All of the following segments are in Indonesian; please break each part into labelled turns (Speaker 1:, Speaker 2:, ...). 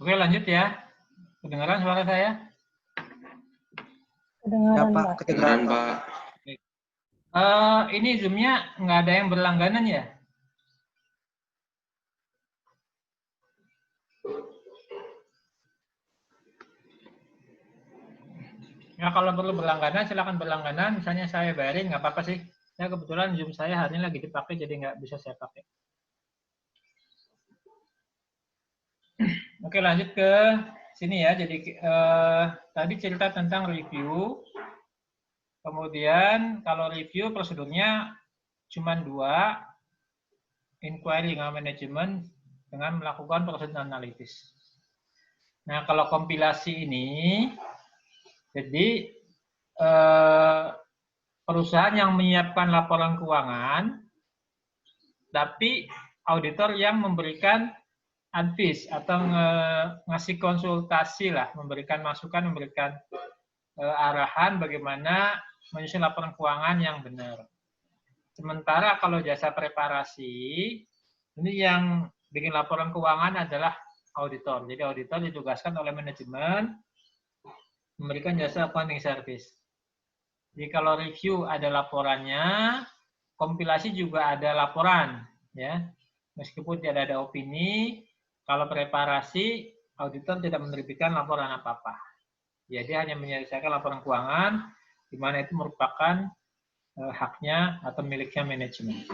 Speaker 1: Oke, lanjut ya. Kedengaran suara saya?
Speaker 2: Ya,
Speaker 3: Kedengaran,
Speaker 2: Pak,
Speaker 3: Pak.
Speaker 2: kedengaran, Pak.
Speaker 1: Ini Zoom-nya nggak ada yang berlangganan ya? Ya, kalau perlu berlangganan, silakan berlangganan. Misalnya saya bayarin, nggak apa-apa sih. Ya, kebetulan Zoom saya hari ini lagi dipakai, jadi nggak bisa saya pakai. Oke, lanjut ke sini ya. Jadi tadi cerita tentang review. Kemudian kalau review prosedurnya cuma dua, inquiry dengan manajemen dengan melakukan proses analitis. Nah, kalau kompilasi ini, jadi perusahaan yang menyiapkan laporan keuangan, tapi auditor yang memberikan advice atau ngasih konsultasi lah, memberikan masukan, memberikan arahan bagaimana menyusun laporan keuangan yang benar. Sementara kalau jasa preparasi, ini yang bikin laporan keuangan adalah auditor. Jadi auditor ditugaskan oleh manajemen memberikan jasa accounting service. Jadi kalau review ada laporannya, kompilasi juga ada laporan, ya. Meskipun tidak ada opini, kalau preparasi auditor tidak menerbitkan laporan apa-apa. Jadi hanya menyelesaikan laporan keuangan, di mana itu merupakan haknya atau miliknya manajemen.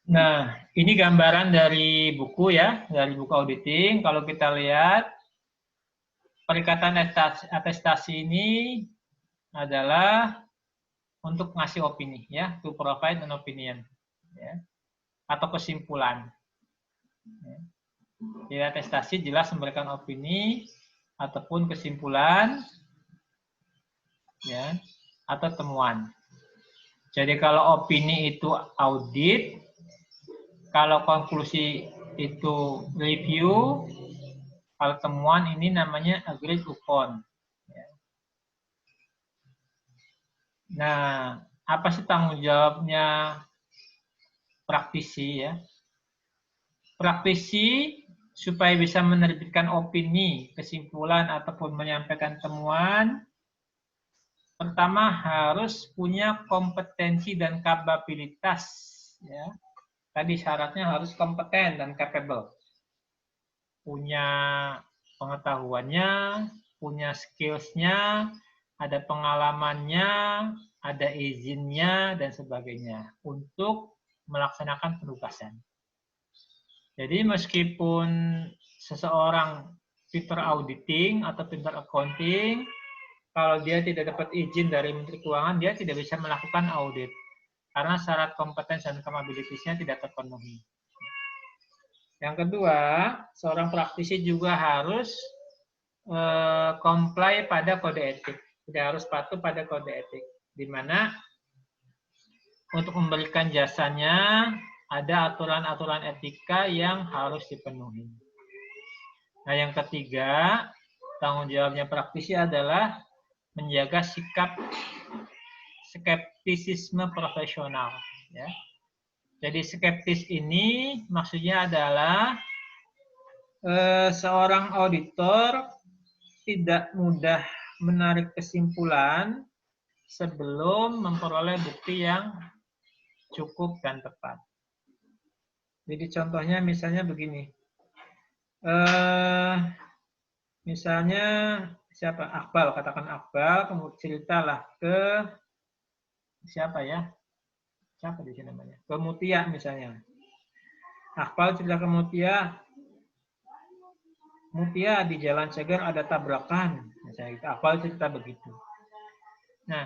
Speaker 1: Nah, ini gambaran dari buku ya, dari buku auditing. Kalau kita lihat, perikatan atestasi ini adalah untuk ngasih opini ya, to provide an opinion ya, atau kesimpulan. Ya. Jadi atestasi jelas memberikan opini ataupun kesimpulan ya, atau temuan. Jadi kalau opini itu audit, kalau konklusi itu review, kalau temuan ini namanya agreed upon. Nah, apa sih tanggung jawabnya praktisi ya? Praktisi supaya bisa menerbitkan opini, kesimpulan ataupun menyampaikan temuan, pertama harus punya kompetensi dan kapabilitas ya. Tadi syaratnya harus kompeten dan capable. Punya pengetahuannya, punya skills-nya, ada pengalamannya, ada izinnya, dan sebagainya untuk melaksanakan penugasan. Jadi meskipun seseorang pinter auditing atau pinter accounting, kalau dia tidak dapat izin dari Menteri Keuangan, dia tidak bisa melakukan audit. Karena syarat kompetensi dan kapabilitasnya tidak terpenuhi. Yang kedua, seorang praktisi juga harus comply pada kode etik. Tidak harus patuh pada kode etik. Di mana untuk memberikan jasanya, ada aturan-aturan etika yang harus dipenuhi. Nah, yang ketiga, tanggung jawabnya praktisi adalah menjaga sikap skeptisisme profesional. Ya. Jadi skeptis ini maksudnya adalah seorang auditor tidak mudah menarik kesimpulan sebelum memperoleh bukti yang cukup dan tepat. Jadi contohnya misalnya begini. Misalnya siapa? Akbal, katakan Akbal, kemudian ceritalah ke siapa ya? Siapa di sini namanya? Ke Mutia misalnya. Akbal cerita ke Mutia, Mutia di Jalan Segar ada tabrakan. Misalnya gitu. Akbal cerita begitu. Nah,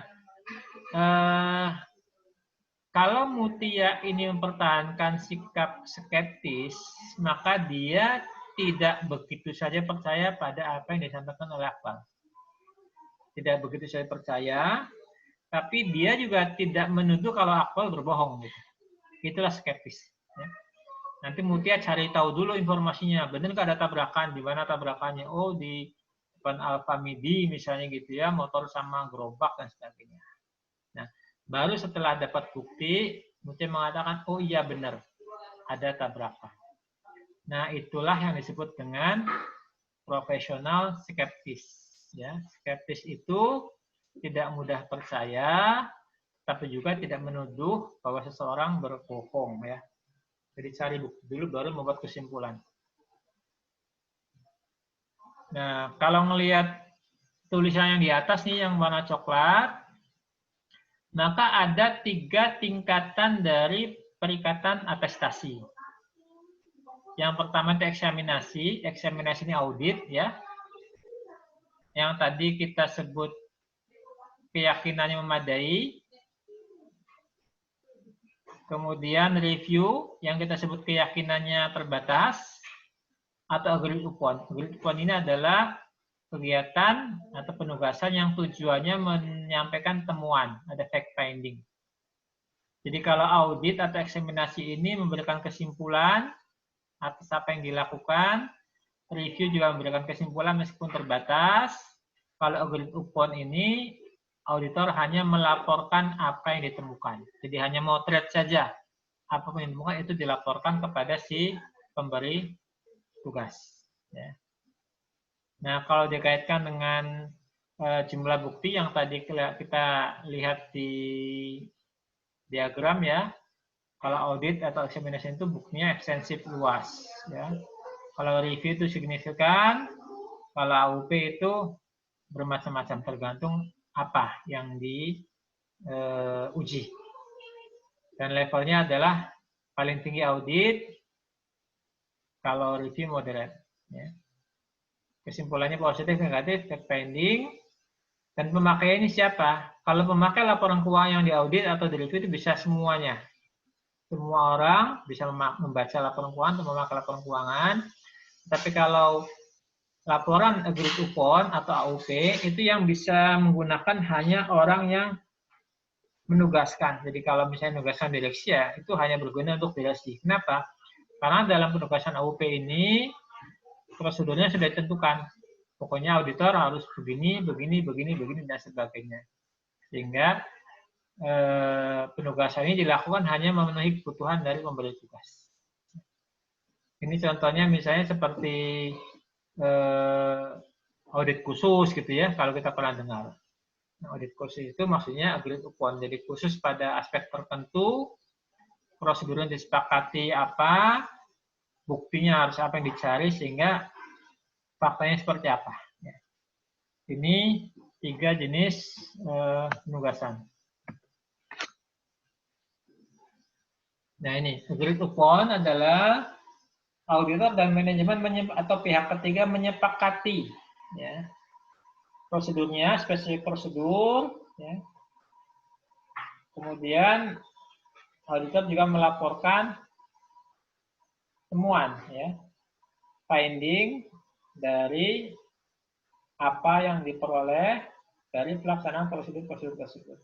Speaker 1: kalau Mutia ini mempertahankan sikap skeptis, maka dia tidak begitu saja percaya pada apa yang disampaikan oleh Akbal. Tidak begitu saja percaya, tapi dia juga tidak menuduh kalau Akbal berbohong. Gitu. Itulah skeptis. Ya. Nanti Mutia cari tahu dulu informasinya. Benar nggak ada tabrakan? Di mana tabrakannya? Oh, di depan Alfamidi misalnya gitu ya, motor sama gerobak dan sebagainya. Nah, baru setelah dapat bukti, Mutia mengatakan, oh iya benar. ada tabrakan. Nah, itulah yang disebut dengan profesional skeptis. Ya, skeptis itu tidak mudah percaya, tapi juga tidak menuduh bahwa seseorang berbohong. Ya, jadi cari bukti dulu baru membuat kesimpulan. Nah, kalau ngelihat tulisan yang di atas nih yang warna coklat, maka ada 3 tingkatan dari perikatan atestasi. Yang pertama itu eksaminasi. Eksaminasi ini audit, ya. Yang tadi kita sebut keyakinannya memadai. Kemudian review, yang kita sebut keyakinannya terbatas. Atau agreed upon. Agreed upon ini adalah kegiatan atau penugasan yang tujuannya menyampaikan temuan, ada fact finding. Jadi kalau audit atau eksaminasi ini memberikan kesimpulan atas apa yang dilakukan, review juga memberikan kesimpulan meskipun terbatas. Kalau agreed upon ini, auditor hanya melaporkan apa yang ditemukan. Jadi hanya mau trade saja. Apa yang ditemukan itu dilaporkan kepada si pemberi tugas. Ya. Nah, kalau dikaitkan dengan jumlah bukti yang tadi kita lihat di diagram ya, kalau audit atau examination itu buktinya ekstensif luas. Ya. Kalau review itu signifikan, kalau AUP itu bermacam-macam tergantung apa yang diuji. Dan levelnya adalah paling tinggi audit, kalau review moderate. Ya. Kesimpulannya positif, negatif, fact finding, dan pemakaiannya siapa? Kalau pemakai laporan keuangan yang diaudit atau direview itu bisa semuanya. Semua orang bisa membaca laporan keuangan atau memakai laporan keuangan. Tapi kalau laporan agreed upon atau AUP itu yang bisa menggunakan hanya orang yang menugaskan. Jadi kalau misalnya menugaskan direksi ya itu hanya berguna untuk direksi. Kenapa? Karena dalam penugasan AUP ini prosedurnya sudah ditentukan. Pokoknya auditor harus begini, begini, begini, begini, dan sebagainya. Sehingga penugasan ini dilakukan hanya memenuhi kebutuhan dari pemberi tugas. Ini contohnya misalnya seperti audit khusus gitu ya, kalau kita pernah dengar. Nah, audit khusus itu maksudnya agreed upon, jadi khusus pada aspek tertentu, prosedurnya disepakati apa, buktinya harus apa yang dicari sehingga faktanya seperti apa. Ini 3 jenis penugasan. Nah ini, agreed upon adalah auditor dan manajemen atau pihak ketiga menyepakati ya, prosedurnya, spesifik prosedur. Ya. Kemudian auditor juga melaporkan temuan, ya, finding dari apa yang diperoleh dari pelaksanaan prosedur-prosedur tersebut.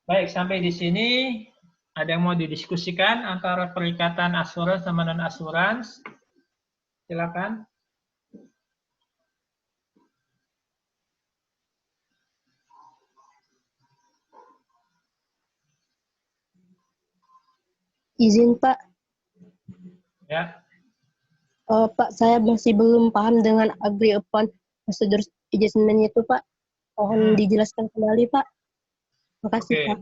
Speaker 1: Baik, sampai di sini ada yang mau didiskusikan antara perikatan asuransi sama non-asuransi? Silakan.
Speaker 2: Izin Pak.
Speaker 1: Ya.
Speaker 2: Pak, saya masih belum paham dengan agree upon prosedur adjustment itu Pak. Mohon dijelaskan kembali Pak. Makasih Pak.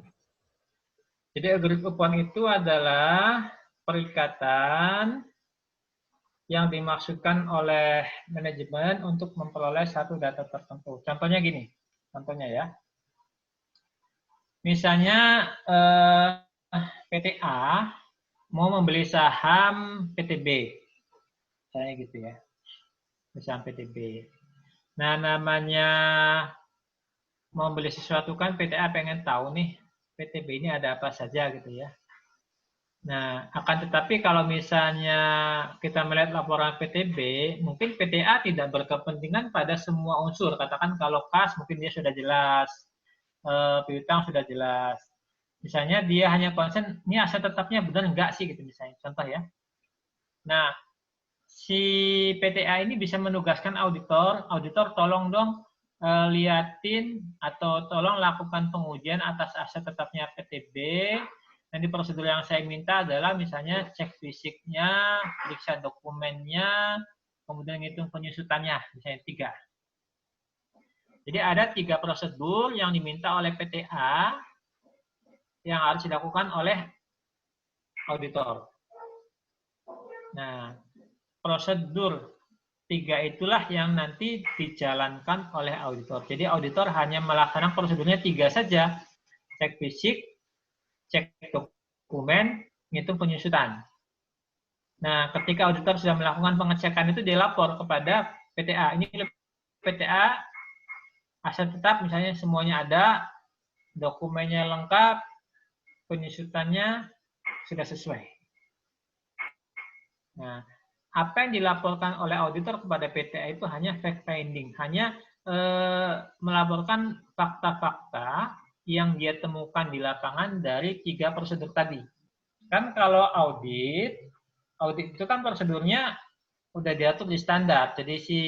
Speaker 1: Jadi agree upon itu adalah perikatan yang dimaksudkan oleh manajemen untuk memperoleh satu data tertentu. Contohnya gini, contohnya ya. Misalnya PTA mau membeli saham PTB, misalnya gitu ya, saham PTB. Nah namanya mau beli sesuatu kan PTA pengen tahu nih PTB ini ada apa saja gitu ya. Nah, akan tetapi kalau misalnya kita melihat laporan PTB, mungkin PTA tidak berkepentingan pada semua unsur. Katakan kalau kas mungkin dia sudah jelas, piutang sudah jelas. Misalnya dia hanya concern, ini aset tetapnya benar enggak sih gitu misalnya, contoh ya. Nah, si PTA ini bisa menugaskan auditor tolong dong liatin atau tolong lakukan pengujian atas aset tetapnya PTB. Nanti prosedur yang saya minta adalah misalnya cek fisiknya, periksa dokumennya, kemudian ngitung penyusutannya, misalnya 3. Jadi ada 3 prosedur yang diminta oleh PTA yang harus dilakukan oleh auditor. Nah, prosedur 3 itulah yang nanti dijalankan oleh auditor. Jadi auditor hanya melaksanakan prosedurnya 3 saja. Cek fisik, cek dokumen, ngitung penyusutan. Nah, ketika auditor sudah melakukan pengecekan itu, dia lapor kepada PTA. Ini PTA, aset tetap misalnya semuanya ada, dokumennya lengkap, penyusutannya sudah sesuai. Nah, apa yang dilaporkan oleh auditor kepada PTA itu hanya fact finding, hanya melaporkan fakta-fakta yang dia temukan di lapangan dari 3 prosedur tadi. Kan kalau audit itu kan prosedurnya udah diatur di standar, jadi si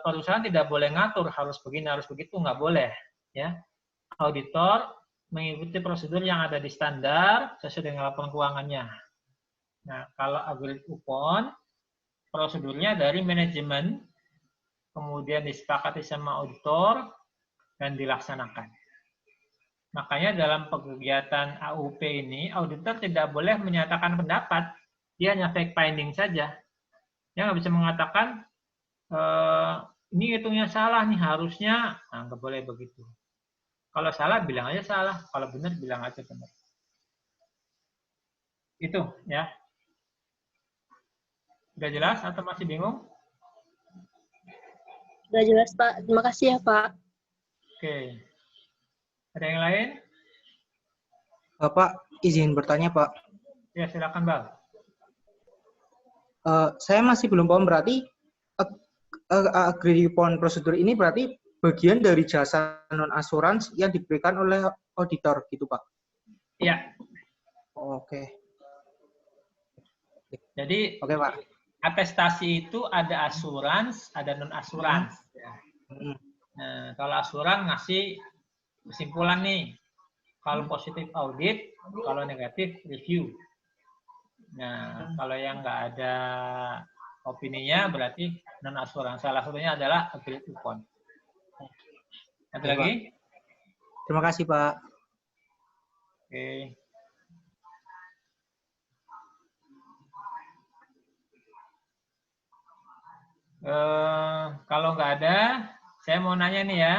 Speaker 1: perusahaan tidak boleh ngatur harus begini harus begitu, nggak boleh, ya. Auditor mengikuti prosedur yang ada di standar sesuai dengan laporan keuangannya. Nah, kalau agreed upon, prosedurnya dari manajemen, kemudian disepakati sama auditor, dan dilaksanakan. Makanya dalam kegiatan AUP ini, auditor tidak boleh menyatakan pendapat, dia hanya fact finding saja. Dia nggak bisa mengatakan, ini hitungnya salah nih, harusnya, nah, nggak boleh begitu. Kalau salah, bilang aja salah. Kalau benar, bilang aja benar. Itu, ya. Sudah jelas atau masih bingung?
Speaker 2: Sudah jelas, Pak. Terima kasih ya, Pak.
Speaker 1: Oke. Ada yang lain?
Speaker 3: Pak, izin bertanya, Pak.
Speaker 1: Ya, silakan, Bang.
Speaker 3: Saya masih belum paham, berarti agree upon prosedur ini berarti bagian dari jasa non-asuransi yang diberikan oleh auditor, gitu, Pak?
Speaker 1: Iya.
Speaker 3: Oke.
Speaker 1: Jadi,
Speaker 3: Oke, Pak.
Speaker 1: atestasi itu ada asurans, ada non-asurans. Nah, kalau asuran ngasih kesimpulan nih, kalau positif audit, kalau negatif review. Nah, kalau yang nggak ada opininya berarti non-asuran. Salah satunya adalah agreed upon. Ada
Speaker 3: Oke,
Speaker 1: lagi?
Speaker 3: Pak. Terima kasih, Pak.
Speaker 1: Oke. Kalau nggak ada, saya mau nanya nih ya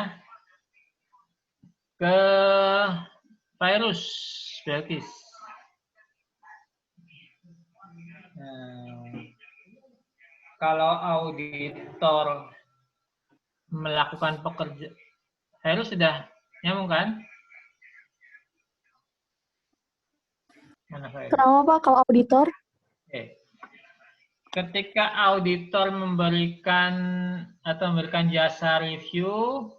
Speaker 1: ke Virus Belkis. Kalau auditor melakukan pekerjaan, Virus sudah nyambung kan? Mana Virus?
Speaker 4: Kenapa Pak kalau auditor?
Speaker 1: Oke. Ketika auditor memberikan jasa review,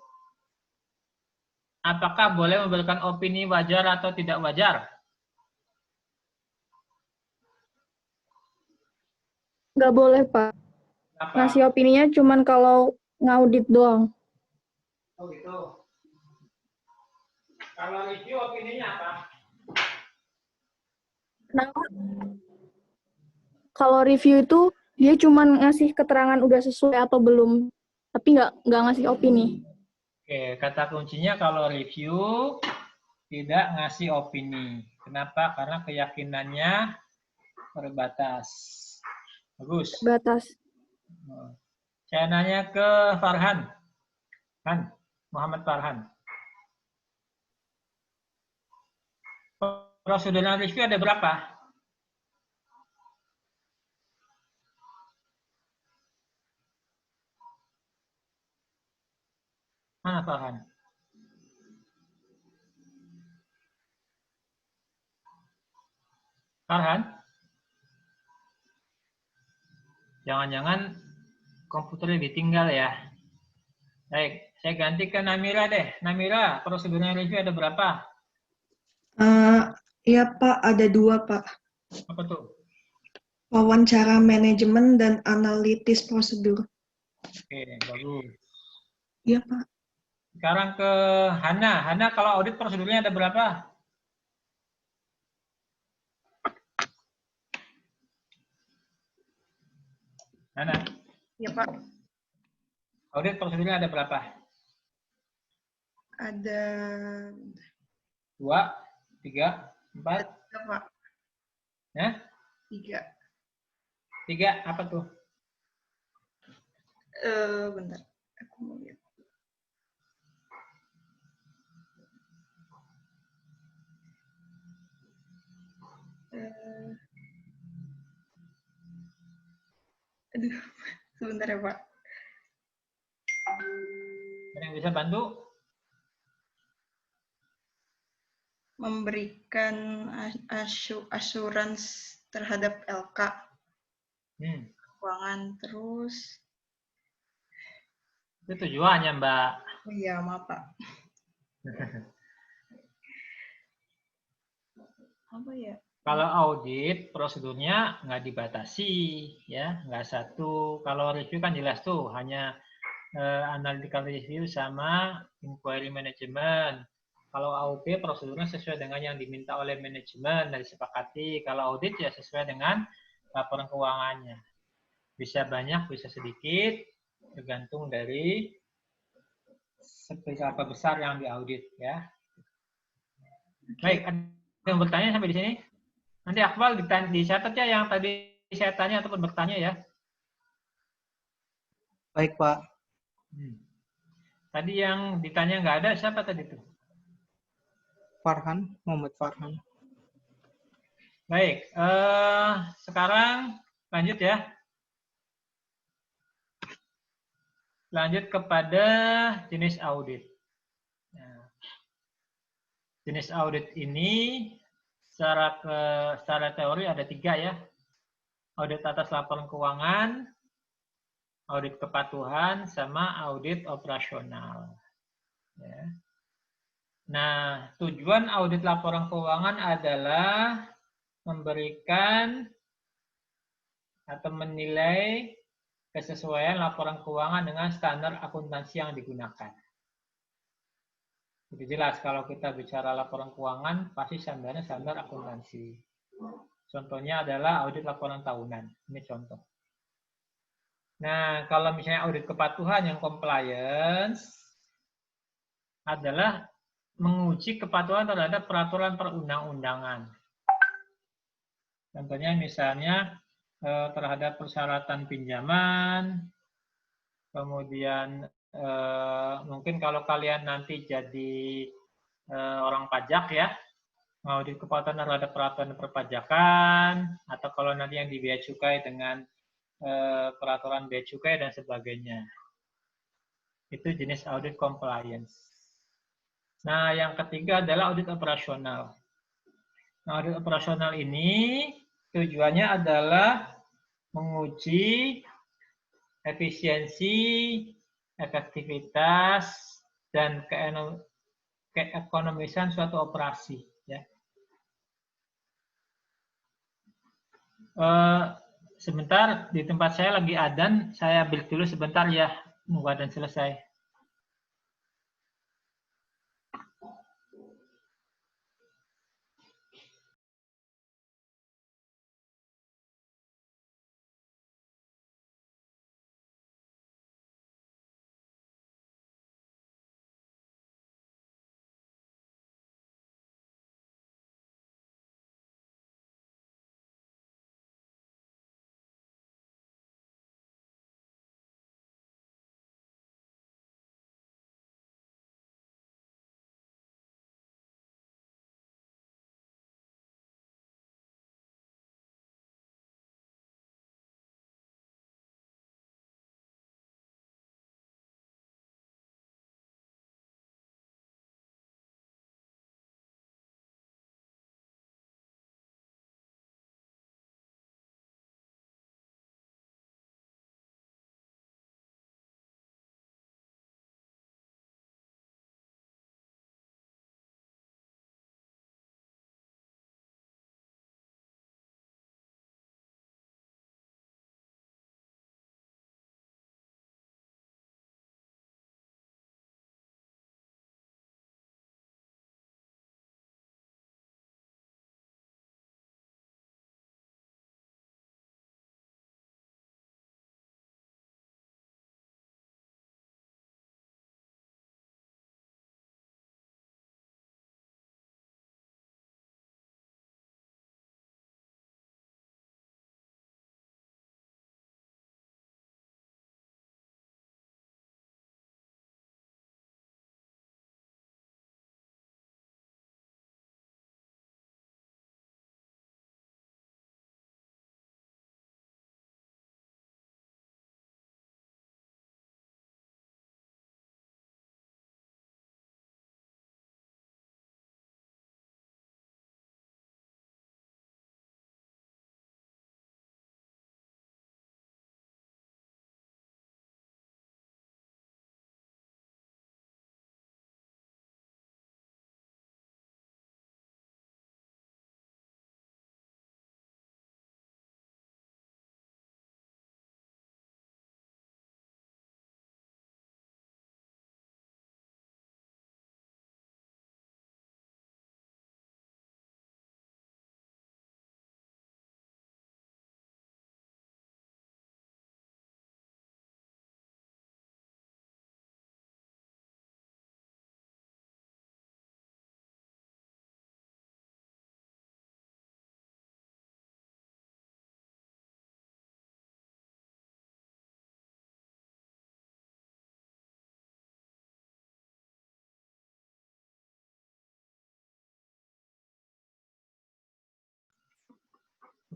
Speaker 1: apakah boleh memberikan opini wajar atau tidak wajar?
Speaker 4: Nggak boleh Pak.
Speaker 1: Kenapa?
Speaker 4: Ngasih opininya cuman kalau ngaudit doang.
Speaker 1: Oh gitu. Kalau review opininya apa?
Speaker 4: Kenapa? Kalau review itu dia cuman ngasih keterangan udah sesuai atau belum, tapi nggak ngasih opini.
Speaker 1: Oke, kata kuncinya kalau review tidak ngasih opini. Kenapa? Karena keyakinannya terbatas. Bagus.
Speaker 4: Batas.
Speaker 1: Saya nanya ke Farhan. Muhammad Farhan. Prosedural review ada berapa? Mana Farhan? Farhan? Jangan-jangan komputernya ditinggal ya. Baik, saya ganti ke Namira deh. Namira, prosedural review ada berapa?
Speaker 5: Iya Pak, ada 2 Pak.
Speaker 1: Apa tuh?
Speaker 5: Wawancara manajemen dan analitis prosedur.
Speaker 1: Oke, bagus.
Speaker 5: Iya Pak.
Speaker 1: Sekarang ke Hana. Hana, kalau audit prosedurnya ada berapa? Mana?
Speaker 5: Ya, Pak.
Speaker 1: Audit prosedurnya ada berapa?
Speaker 5: Ada
Speaker 1: 2, 3, 4?
Speaker 5: 3, Pak.
Speaker 1: Ya?
Speaker 5: 3.
Speaker 1: 3, apa tuh?
Speaker 5: Bentar. Aku mau lihat. Aduh, sebentar ya, Pak.
Speaker 1: Ada yang bisa bantu?
Speaker 5: Memberikan asuransi terhadap LK keuangan, terus
Speaker 1: Itu tujuannya, Mbak.
Speaker 5: oh iya, maaf, Pak. Apa ya?
Speaker 1: Kalau audit prosedurnya nggak dibatasi, ya, nggak satu. Kalau review kan jelas tuh, hanya analytical review sama inquiry management. Kalau AUP prosedurnya sesuai dengan yang diminta oleh manajemen dan disepakati. Kalau audit ya sesuai dengan laporan keuangannya. Bisa banyak, bisa sedikit, tergantung dari seberapa besar yang diaudit, ya. Baik, ada yang bertanya sampai di sini? Nanti Akmal dicatat ya yang tadi saya tanya ataupun bertanya ya.
Speaker 3: Baik, Pak.
Speaker 1: Tadi yang ditanya nggak ada, siapa tadi tuh?
Speaker 3: Farhan, Muhammad Farhan.
Speaker 1: Baik, sekarang lanjut ya. Lanjut kepada jenis audit. Nah, jenis audit ini secara teori ada 3 ya. Audit atas laporan keuangan, audit kepatuhan, sama audit operasional. Ya. Nah, tujuan audit laporan keuangan adalah memberikan atau menilai kesesuaian laporan keuangan dengan standar akuntansi yang digunakan. Jadi jelas kalau kita bicara laporan keuangan, pasti standarnya standar akuntansi. Contohnya adalah audit laporan tahunan. Ini contoh. Nah, kalau misalnya audit kepatuhan yang compliance adalah menguji kepatuhan terhadap peraturan perundang-undangan. Contohnya misalnya terhadap persyaratan pinjaman, kemudian mungkin kalau kalian nanti jadi orang pajak ya, mengaudit kepatuhan terhadap peraturan perpajakan, atau kalau nanti yang di bea cukai dengan peraturan bea cukai dan sebagainya. Itu jenis audit compliance. Nah, yang ketiga adalah audit operasional. Nah, audit operasional ini tujuannya adalah menguji efisiensi, efektivitas, dan keekonomisan suatu operasi. Ya. Sebentar, di tempat saya lagi adzan, saya break dulu sebentar ya, nunggu adzan selesai.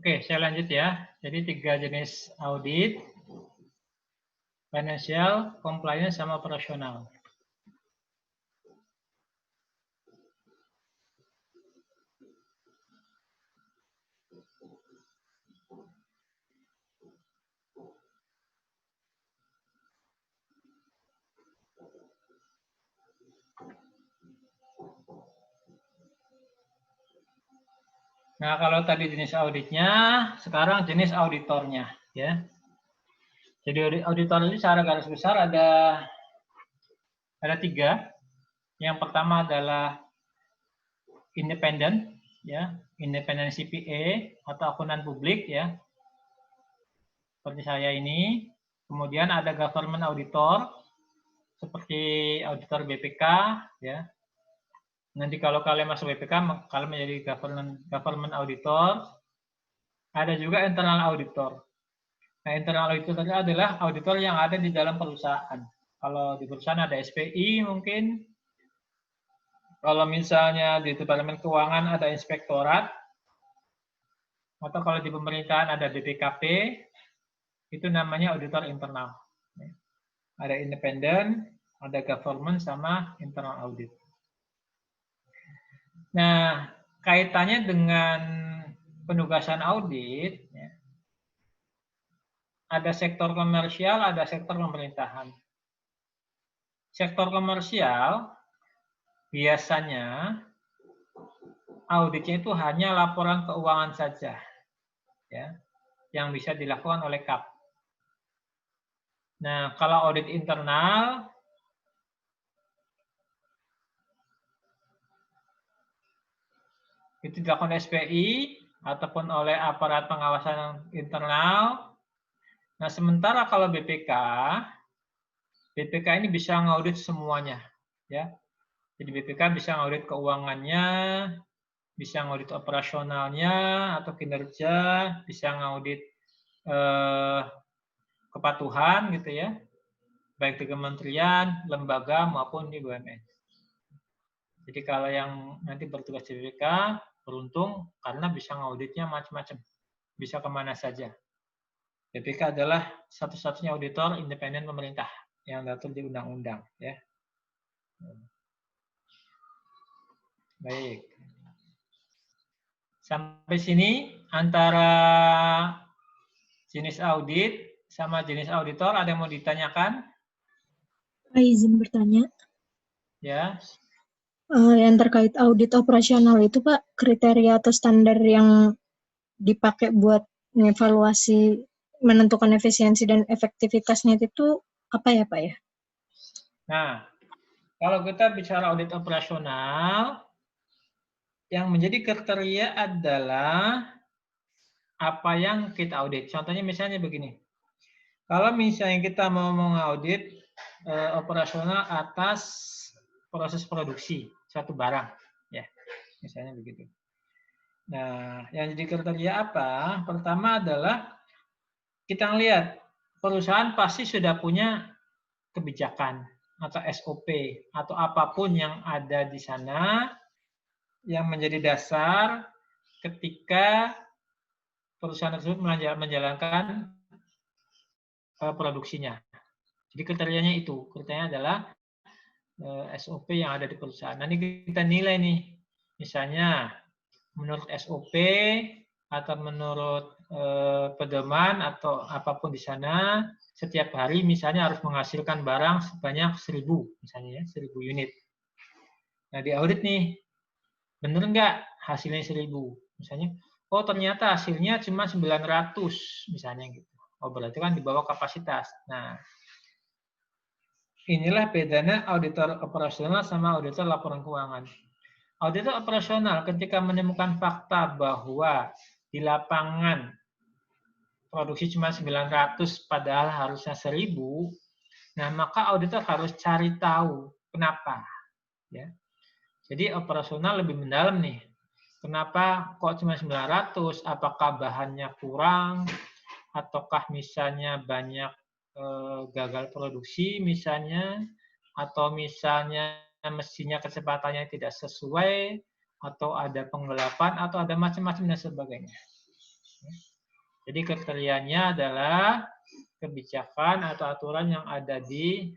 Speaker 1: Oke, saya lanjut ya. Jadi 3 jenis audit: financial, compliance, sama operasional. Nah, kalau tadi jenis auditnya, sekarang jenis auditornya, ya. Jadi auditor itu secara garis besar ada 3. Yang pertama adalah independen, ya, independen CPA atau akuntan publik, ya, seperti saya ini. Kemudian ada government auditor, seperti auditor BPK, ya. Nanti kalau kalian masuk BPK, kalian menjadi government auditor. Ada juga internal auditor. Nah, internal auditor tadi adalah auditor yang ada di dalam perusahaan. Kalau di perusahaan ada SPI mungkin. Kalau misalnya di Departemen Keuangan ada inspektorat. Atau kalau di pemerintahan ada BPKP. Itu namanya auditor internal. Ada independen, ada government, sama internal audit. Nah, kaitannya dengan penugasan audit, ya, ada sektor komersial, ada sektor pemerintahan. Sektor komersial biasanya auditnya itu hanya laporan keuangan saja, ya, yang bisa dilakukan oleh KAP. Nah, kalau audit internal, itu dilakukan SPI ataupun oleh aparat pengawasan internal. Nah, sementara kalau BPK ini bisa ngaudit semuanya, ya. Jadi BPK bisa ngaudit keuangannya, bisa ngaudit operasionalnya atau kinerja, bisa ngaudit kepatuhan gitu ya, baik di kementerian, lembaga maupun di BUMN. Jadi kalau yang nanti bertugas di BPK beruntung karena bisa ngauditnya macam-macam, bisa kemana saja. BPK adalah satu-satunya auditor independen pemerintah yang diatur di undang-undang, ya. Baik. Sampai sini antara jenis audit sama jenis auditor ada yang mau ditanyakan?
Speaker 4: Izin bertanya.
Speaker 1: Ya.
Speaker 4: Yang terkait audit operasional itu, Pak, kriteria atau standar yang dipakai buat mengevaluasi, menentukan efisiensi dan efektivitasnya itu apa ya, Pak ya?
Speaker 1: Nah, kalau kita bicara audit operasional, yang menjadi kriteria adalah apa yang kita audit. Contohnya misalnya begini. Kalau misalnya kita mau mengaudit operasional atas proses produksi suatu barang, ya, misalnya begitu. Nah, yang jadi kriteria apa? Pertama adalah kita lihat perusahaan pasti sudah punya kebijakan atau SOP atau apapun yang ada di sana yang menjadi dasar ketika perusahaan tersebut menjalankan produksinya. Jadi kriterianya itu, kriterianya adalah SOP yang ada di perusahaan. Nanti kita nilai nih, misalnya menurut SOP atau menurut pedoman atau apapun di sana, setiap hari misalnya harus menghasilkan barang sebanyak 1000, misalnya ya, 1000 unit. Nah, di audit nih, bener nggak hasilnya 1000? Misalnya, oh ternyata hasilnya cuma 900, misalnya gitu. Oh berarti kan di bawah kapasitas. Nah, inilah bedanya auditor operasional sama auditor laporan keuangan. Auditor operasional ketika menemukan fakta bahwa di lapangan produksi cuma 900 padahal harusnya 1000, nah maka auditor harus cari tahu kenapa. Ya. Jadi operasional lebih mendalam nih. Kenapa kok cuma 900? Apakah bahannya kurang? Ataukah misalnya banyak gagal produksi misalnya? Atau misalnya mesinnya kecepatannya tidak sesuai? Atau ada penggelapan? Atau ada macam-macam dan sebagainya. Jadi kriterianya adalah kebijakan atau aturan yang ada di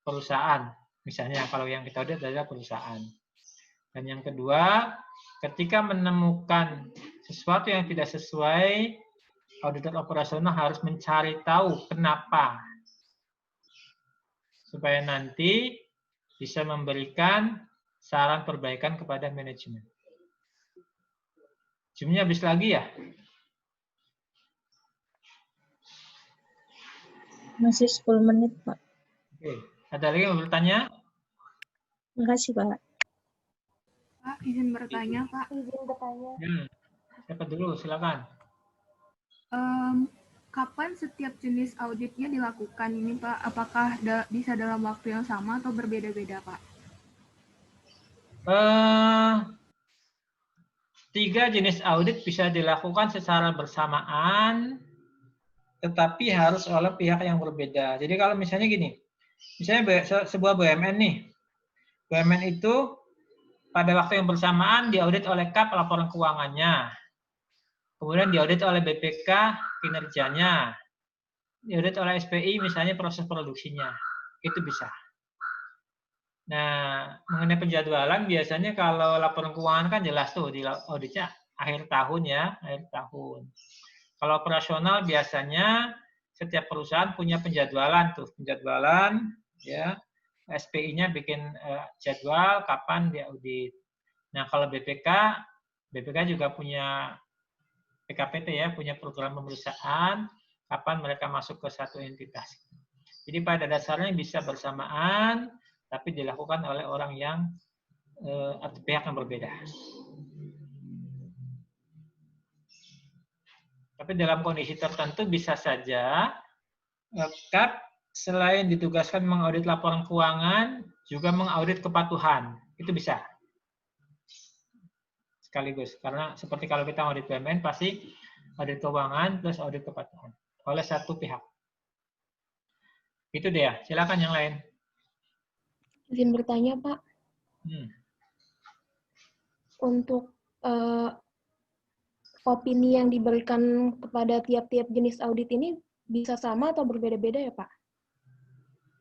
Speaker 1: perusahaan. Misalnya kalau yang kita audit adalah perusahaan. Dan yang kedua, ketika menemukan sesuatu yang tidak sesuai, auditor operasional harus mencari tahu kenapa. Supaya nanti bisa memberikan saran perbaikan kepada manajemen. Zoom-nya habis lagi ya?
Speaker 4: Masih 10 menit, Pak.
Speaker 1: Oke. Ada lagi yang mau bertanya?
Speaker 4: Makasih, Pak.
Speaker 6: Pak, izin bertanya, Pak.
Speaker 1: Siapa dulu? Silakan.
Speaker 6: Kapan setiap jenis auditnya dilakukan ini, Pak? Apakah bisa dalam waktu yang sama atau berbeda-beda, Pak?
Speaker 1: 3 jenis audit bisa dilakukan secara bersamaan, tetapi harus oleh pihak yang berbeda. Jadi kalau misalnya gini, misalnya sebuah BUMN nih, BUMN itu pada waktu yang bersamaan diaudit oleh KAP laporan keuangannya, kemudian diaudit oleh BPK kinerjanya, diaudit oleh SPI misalnya proses produksinya, itu bisa. Nah, mengenai penjadwalan biasanya kalau laporan keuangan kan jelas tuh di auditnya akhir tahun ya, akhir tahun. Kalau operasional biasanya setiap perusahaan punya penjadwalan tuh, penjadwalan ya. SPI-nya bikin jadwal kapan dia audit. Nah, kalau BPK juga punya PKPT ya, punya program pemeriksaan kapan mereka masuk ke satu entitas. Jadi pada dasarnya bisa bersamaan, tapi dilakukan oleh orang yang atau pihak yang berbeda. Tapi dalam kondisi tertentu bisa saja KAP selain ditugaskan mengaudit laporan keuangan, juga mengaudit kepatuhan. Itu bisa. Sekaligus. Karena seperti kalau kita audit BUMN, pasti audit keuangan plus audit kepatuhan. Oleh satu pihak. Itu dia. Silakan yang lain.
Speaker 7: Izin bertanya, Pak. Untuk opini yang diberikan kepada tiap-tiap jenis audit ini bisa sama atau berbeda-beda ya, Pak?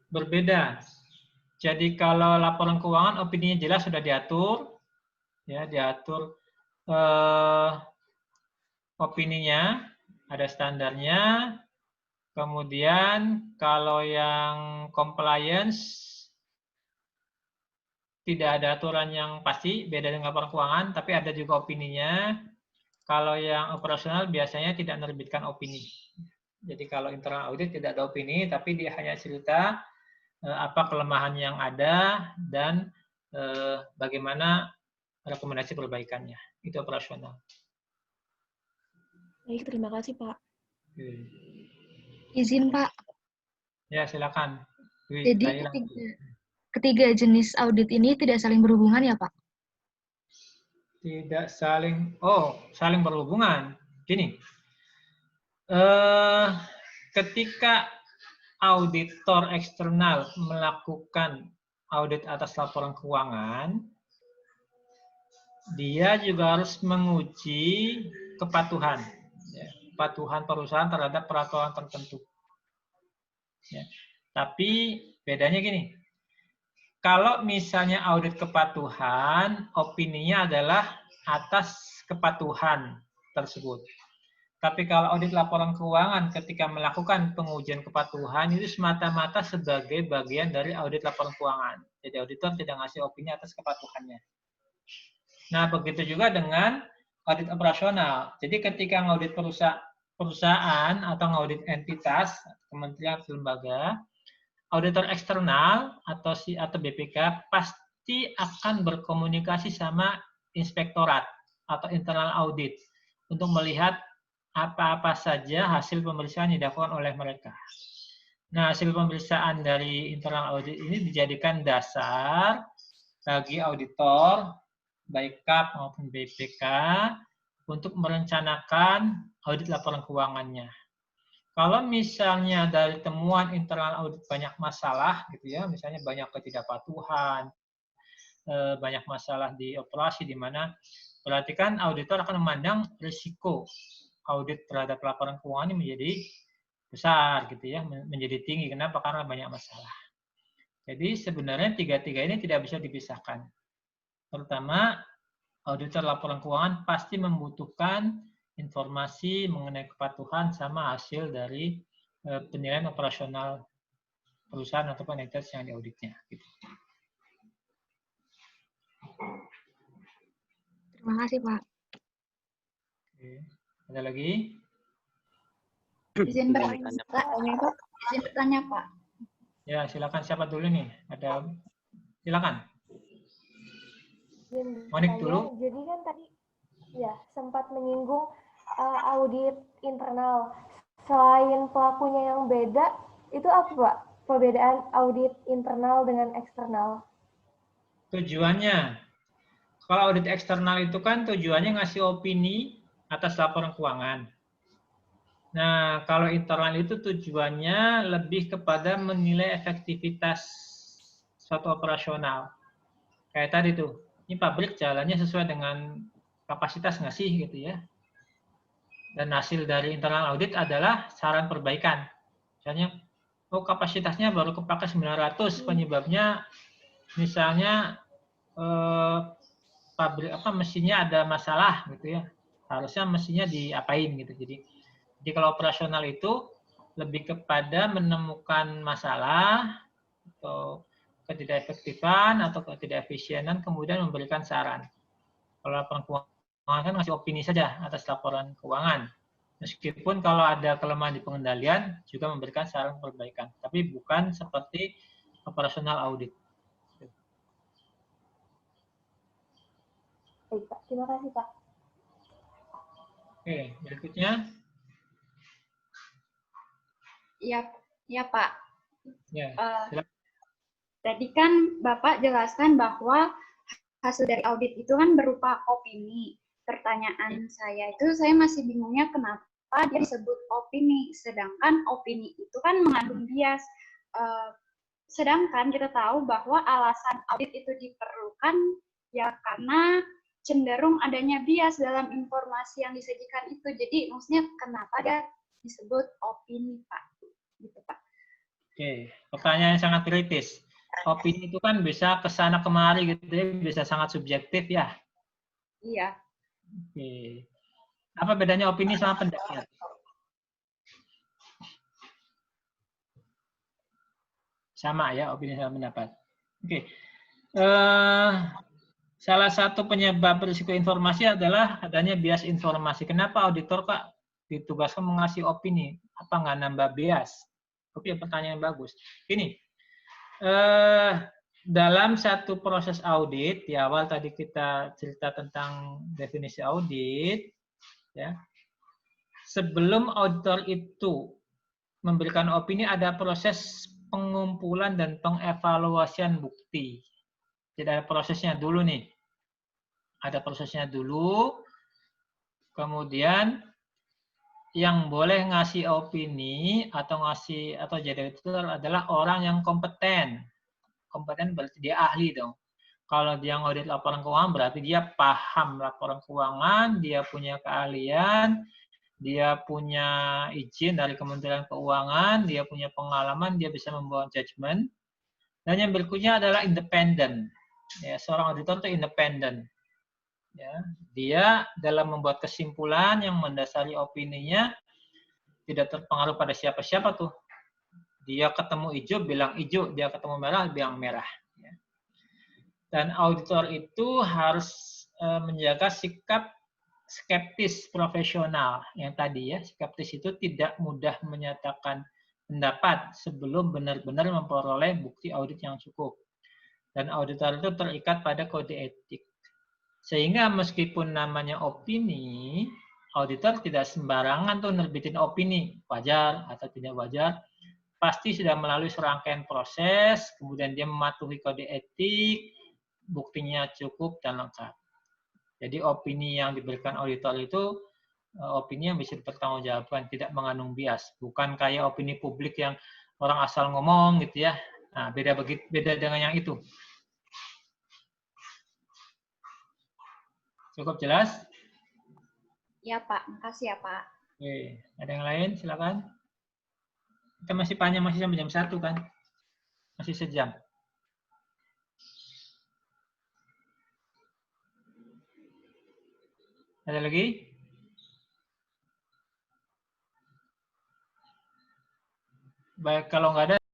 Speaker 1: Berbeda. Jadi kalau laporan keuangan opininya jelas sudah diatur, ya diatur opininya, ada standarnya. Kemudian kalau yang compliance tidak ada aturan yang pasti, beda dengan laporan keuangan, tapi ada juga opininya. Kalau yang operasional biasanya tidak menerbitkan opini. Jadi kalau internal audit tidak ada opini, tapi dia hanya cerita apa kelemahan yang ada dan bagaimana rekomendasi perbaikannya. Itu operasional.
Speaker 7: Baik, terima kasih, Pak.
Speaker 8: Izin, Pak.
Speaker 1: Ya, silakan.
Speaker 8: Jadi ketiga jenis audit ini tidak saling berhubungan ya, Pak?
Speaker 1: Tidak saling, saling berhubungan. Gini, ketika auditor eksternal melakukan audit atas laporan keuangan, dia juga harus menguji kepatuhan, ya, kepatuhan perusahaan terhadap peraturan tertentu. Ya. Tapi bedanya gini, kalau misalnya audit kepatuhan, opininya adalah atas kepatuhan tersebut. Tapi kalau audit laporan keuangan ketika melakukan pengujian kepatuhan itu semata-mata sebagai bagian dari audit laporan keuangan. Jadi auditor tidak ngasih opini atas kepatuhannya. Nah, begitu juga dengan audit operasional. Jadi ketika ngaudit perusahaan atau ngaudit entitas, kementerian atau lembaga, auditor eksternal atau BPK pasti akan berkomunikasi sama inspektorat atau internal audit untuk melihat apa-apa saja hasil pemeriksaan yang dilakukan oleh mereka. Nah, hasil pemeriksaan dari internal audit ini dijadikan dasar bagi auditor, baik KAP maupun BPK, untuk merencanakan audit laporan keuangannya. Kalau misalnya dari temuan internal audit banyak masalah, gitu ya, misalnya banyak ketidakpatuhan, banyak masalah di operasi, di mana berarti kan auditor akan memandang risiko audit terhadap laporan keuangan ini menjadi besar gitu ya, menjadi tinggi. Kenapa? Karena banyak masalah. Jadi sebenarnya tiga-tiga ini tidak bisa dipisahkan. Terutama auditor laporan keuangan pasti membutuhkan informasi mengenai kepatuhan sama hasil dari penilaian operasional perusahaan ataupun entitas yang diauditnya. Gitu.
Speaker 8: Terima kasih, Pak.
Speaker 1: Oke. Ada lagi?
Speaker 9: Izin bertanya, Pak.
Speaker 1: Ya, silakan. Siapa dulu nih? Ada, silakan. Monik dulu.
Speaker 7: Jadi kan tadi ya sempat menyinggung audit internal. Selain pelakunya yang beda, itu apa, Pak? Perbedaan audit internal dengan eksternal?
Speaker 1: Tujuannya, kalau audit eksternal itu kan tujuannya ngasih opini atas laporan keuangan. Nah, kalau internal itu tujuannya lebih kepada menilai efektivitas suatu operasional. Kayak tadi tuh, ini pabrik jalannya sesuai dengan kapasitas nggak sih gitu ya. Dan hasil dari internal audit adalah saran perbaikan. Misalnya, oh kapasitasnya baru kepake 900, penyebabnya misalnya pabrik mesinnya ada masalah gitu ya. Harusnya mesinnya diapain gitu. Jadi kalau operasional itu lebih kepada menemukan masalah atau ketidakefektifan atau ketidakefisienan kemudian memberikan saran. Kalau laporan keuangan kan ngasih opini saja atas laporan keuangan. Meskipun kalau ada kelemahan di pengendalian juga memberikan saran perbaikan, tapi bukan seperti operasional audit.
Speaker 7: Baik, Pak. Terima kasih, Pak.
Speaker 1: Oke, berikutnya.
Speaker 9: Ya Pak.
Speaker 1: Ya,
Speaker 9: tadi kan Bapak jelaskan bahwa hasil dari audit itu kan berupa opini. Pertanyaan saya itu, saya masih bingungnya kenapa dia disebut opini, sedangkan opini itu kan mengandung bias. Sedangkan kita tahu bahwa alasan audit itu diperlukan ya karena cenderung adanya bias dalam informasi yang disajikan itu. Jadi maksudnya kenapa dia disebut opini, Pak? Gitu, Pak.
Speaker 1: Oke, pertanyaan yang sangat kritis. Opini itu kan bisa kesana kemari gitu ya, bisa sangat subjektif ya.
Speaker 9: Iya.
Speaker 1: Oke. Apa bedanya opini sama pendapat? Sama ya, opini sama pendapat. Oke. Salah satu penyebab risiko informasi adalah adanya bias informasi. Kenapa auditor Kak ditugaskan mengasih opini? Apa nggak nambah bias? Oke, pertanyaan yang bagus. Ini, dalam satu proses audit, di awal tadi kita cerita tentang definisi audit, ya. Sebelum auditor itu memberikan opini, ada proses pengumpulan dan pengevaluasian bukti. Jadi ada prosesnya dulu nih. Ada prosesnya dulu, kemudian yang boleh ngasih opini atau jadi auditor adalah orang yang kompeten. Kompeten berarti dia ahli dong. Kalau dia ngaudit laporan keuangan berarti dia paham laporan keuangan, dia punya keahlian, dia punya izin dari Kementerian Keuangan, dia punya pengalaman, dia bisa membawa judgement. Dan yang berikutnya adalah independen. Ya, seorang auditor itu independen. Ya, dia dalam membuat kesimpulan yang mendasari opininya tidak terpengaruh pada siapa-siapa tuh. Dia ketemu hijau, bilang hijau. Dia ketemu merah, bilang merah. Dan auditor itu harus menjaga sikap skeptis profesional. Yang tadi ya, skeptis itu tidak mudah menyatakan pendapat sebelum benar-benar memperoleh bukti audit yang cukup. Dan auditor itu terikat pada kode etik. Sehingga meskipun namanya opini, auditor tidak sembarangan tuh nerbitin opini, wajar atau tidak wajar. Pasti sudah melalui serangkaian proses, kemudian dia mematuhi kode etik, buktinya cukup dan lengkap. Jadi opini yang diberikan auditor itu opini yang bisa dipertanggungjawabkan, tidak mengandung bias. Bukan kayak opini publik yang orang asal ngomong gitu ya. Nah, beda dengan yang itu. Cukup jelas?
Speaker 9: Ya Pak, makasih ya Pak.
Speaker 1: Oke, ada yang lain? Silakan. Kita masih panjang, masih sampai jam 1 kan? Masih sejam. Ada lagi? Baik, kalau nggak ada